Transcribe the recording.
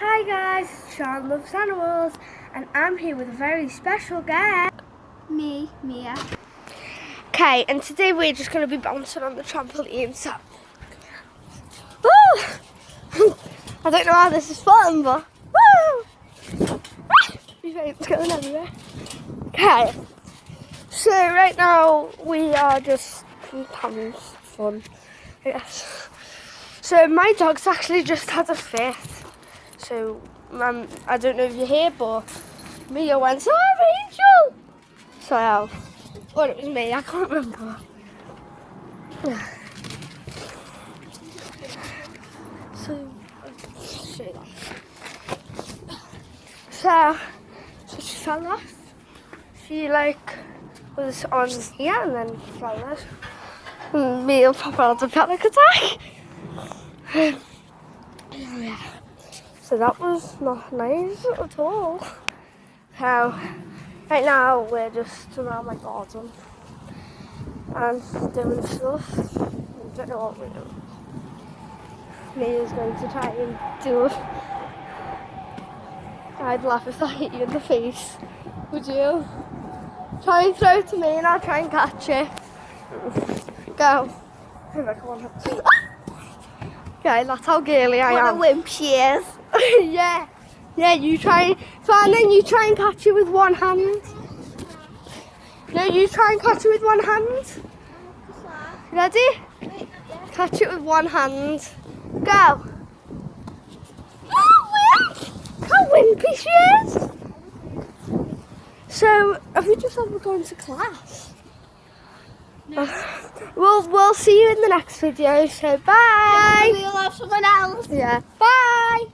Hi guys, it's Sean Loves Animals and I'm here with a very special guest. Me, Mia. Okay, and today we're just going to be bouncing on the trampoline, so... Woo! I don't know how this is fun, but... Woo! My favorite's going everywhere. Okay, so right now we are just having fun, I guess. So my dog's actually just had a fit. So, I don't know if you're here, but Mia went, "Oh, Rachel!" So, or it was me, I can't remember. So, so she fell off. She was on here and then fell off. And me and Papa had a panic attack. Yeah. So that was not nice at all. So right now we're just around my garden and doing stuff. I don't know what we're doing. Mia's going to try and do it. I'd laugh if I hit you in the face. Would you? Try and throw it to me and I'll try and catch it. Go. Okay, that's how girly I am. What a wimp she is. Yeah. Yeah, you try. And then you try and catch it with one hand. No, you try and catch it with one hand. Ready? Catch it with one hand. Go. How wimpy she is. So, have we just ever gone to class? No. We'll see you in the next video. So, bye. We'll have someone else. Yeah. Bye.